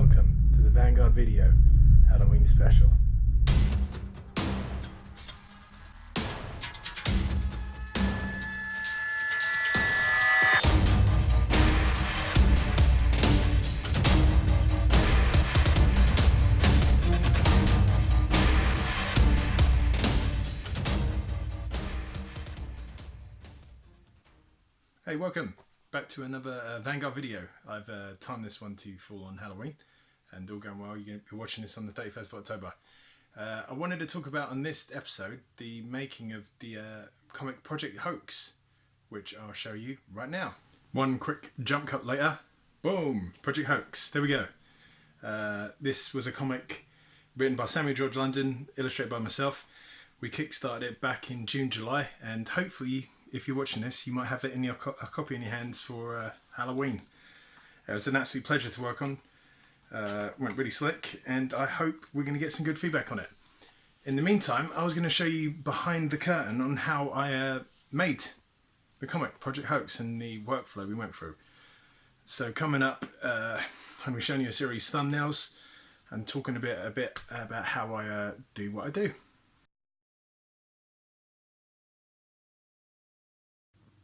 welcome to the Vanguard video Halloween special. Hey, welcome back to another Vanguard video. I've timed this one to fall on Halloween, and all going well, you're watching this on the 31st of October. I wanted to talk about on this episode the making of the comic Project Hoax, which I'll show you right now. One quick jump cut later, boom, Project Hoax, there we go. This was a comic written by Samuel George London, illustrated by myself. We kickstarted it back in June, July, and hopefully, if you're watching this, you might have it in a copy in your hands for Halloween. It was an absolute pleasure to work on. Went really slick, and I hope we're going to get some good feedback on it. In the meantime, I was going to show you behind the curtain on how I made the comic Project Hoax and the workflow we went through. So coming up, I'm going to be showing you a series of thumbnails and talking a bit about how I do what I do.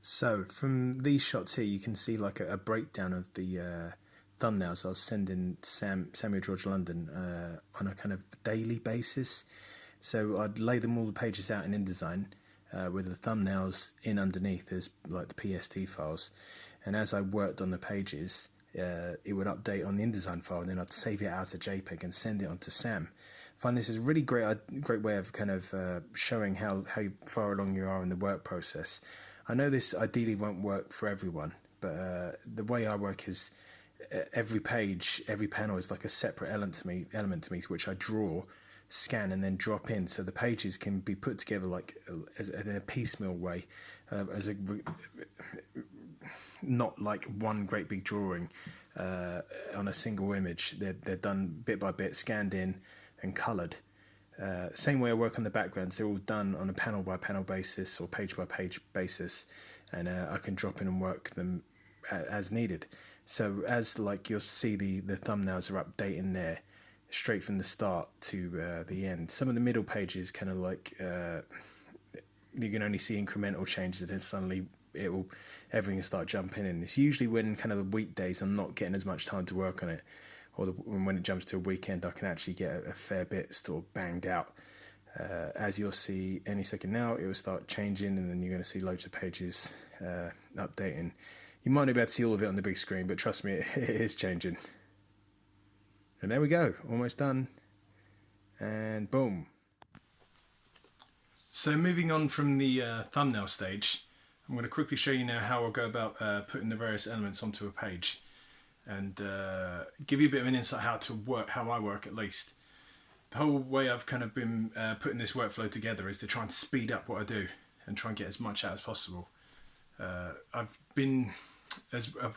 So from these shots here, you can see like a breakdown of the thumbnails I was sending Samuel George London on a kind of daily basis. So I'd lay them all the pages out in InDesign with the thumbnails in underneath as like the PST files. And as I worked on the pages, it would update on the InDesign file, and then I'd save it out as a JPEG and send it on to Sam. I find this is a really great way of kind of showing how far along you are in the work process. I know this ideally won't work for everyone, but the way I work is every page, every panel is like a separate element to me, which I draw, scan, and then drop in. So the pages can be put together like in a piecemeal way, not like one great big drawing on a single image. They're done bit by bit, scanned in and coloured. Same way I work on the backgrounds, they're all done on a panel by panel basis or page by page basis, and I can drop in and work them as needed. So as like you'll see the thumbnails are updating there straight from the start to the end. Some of the middle pages kind of like you can only see incremental changes, and then suddenly everything will start jumping in. It's usually when kind of the weekdays I'm not getting as much time to work on it, or when it jumps to a weekend, I can actually get a fair bit sort of banged out. As you'll see any second now, it will start changing, and then you're going to see loads of pages updating. You might not be able to see all of it on the big screen, but trust me, it is changing. And there we go, almost done. And boom. So moving on from the thumbnail stage, I'm going to quickly show you now how I'll go about putting the various elements onto a page, and give you a bit of an insight how I work at least. The whole way I've kind of been putting this workflow together is to try and speed up what I do and try and get as much out as possible. I've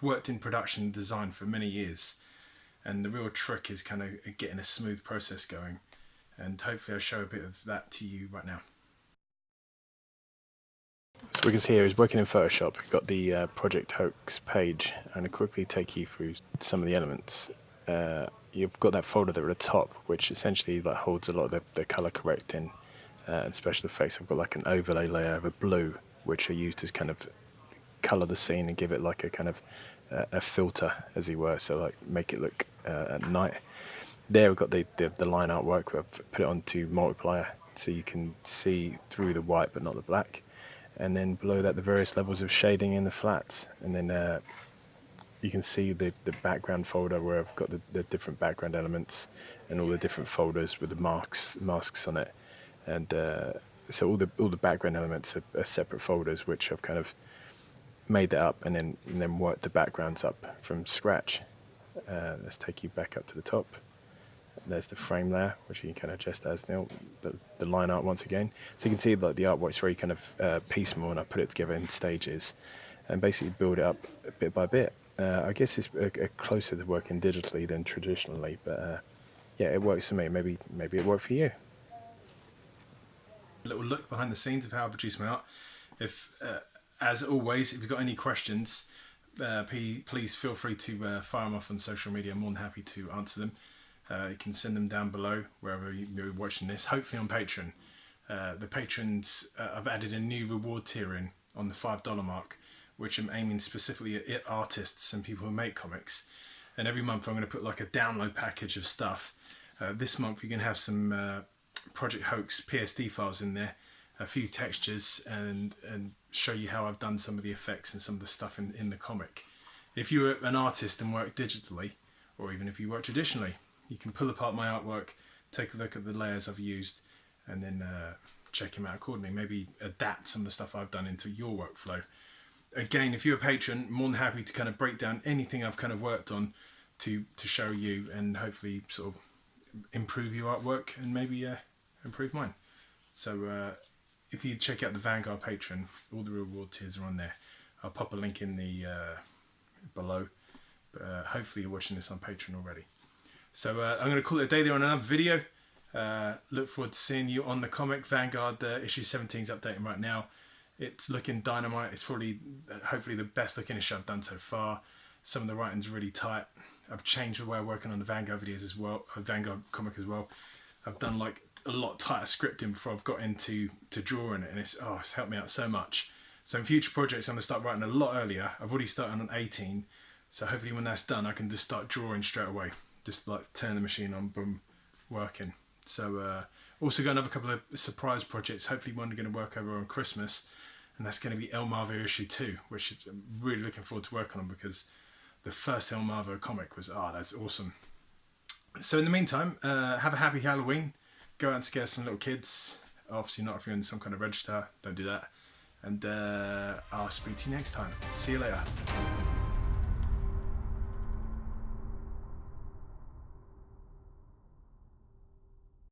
worked in production and design for many years, and the real trick is kind of getting a smooth process going, and hopefully I'll show a bit of that to you right now. So we can see here is working in Photoshop. We've got the Project Hoax page. I'm going to quickly take you through some of the elements. You've got that folder there at the top, which essentially like holds a lot of the colour correcting and special effects. I've got like an overlay layer of a blue, which are used to kind of colour the scene and give it like a kind of a filter, as it were, so like make it look at night. There we've got the line artwork. I've put it onto multiplier so you can see through the white but not the black. And then below that, the various levels of shading in the flats. And then you can see the background folder where I've got the different background elements and all the different folders with the masks on it. And so all the background elements are separate folders, which I've kind of made that up and then worked the backgrounds up from scratch. Let's take you back up to the top. There's the frame layer, which you can kind of adjust as the line art once again. So you can see like the artwork's very kind of piecemeal, and I put it together in stages and basically build it up bit by bit. I guess it's closer to working digitally than traditionally, but yeah, it works for me. Maybe it worked for you. A little look behind the scenes of how I produce my art. As always, if you've got any questions, please feel free to fire them off on social media. I'm more than happy to answer them. You can send them down below wherever you're watching this, hopefully on Patreon. The patrons, I've added a new reward tier in on the $5 mark, which I'm aiming specifically at artists and people who make comics. And every month I'm going to put like a download package of stuff. This month you're going to have some Project Hoax PSD files in there, a few textures, and show you how I've done some of the effects and some of the stuff in the comic. If you're an artist and work digitally, or even if you work traditionally, you can pull apart my artwork, take a look at the layers I've used, and then check them out accordingly. Maybe adapt some of the stuff I've done into your workflow. Again, if you're a patron, more than happy to kind of break down anything I've kind of worked on to show you, and hopefully sort of improve your artwork and maybe improve mine. So if you check out the Vanguard Patreon, all the reward tiers are on there. I'll pop a link in the below. But hopefully you're watching this on Patreon already. So I'm going to call it a day there on another video. Look forward to seeing you on the comic. Vanguard issue 17 is updating right now. It's looking dynamite. It's probably, hopefully, the best looking issue I've done so far. Some of the writing's really tight. I've changed the way I'm working on the Vanguard videos as well, Vanguard comic as well. I've done like a lot tighter scripting before I've got into drawing it, and it's helped me out so much. So in future projects I'm going to start writing a lot earlier. I've already started on 18, so hopefully when that's done I can just start drawing straight away. Just like turn the machine on, boom, working. So also got another couple of surprise projects. Hopefully one going to work over on Christmas, and that's going to be El Marvo issue 2, which I'm really looking forward to working on, because the first El Marvo comic was, that's awesome. So in the meantime, have a happy Halloween. Go out and scare some little kids. Obviously not if you're in some kind of register, don't do that. And I'll speak to you next time. See you later.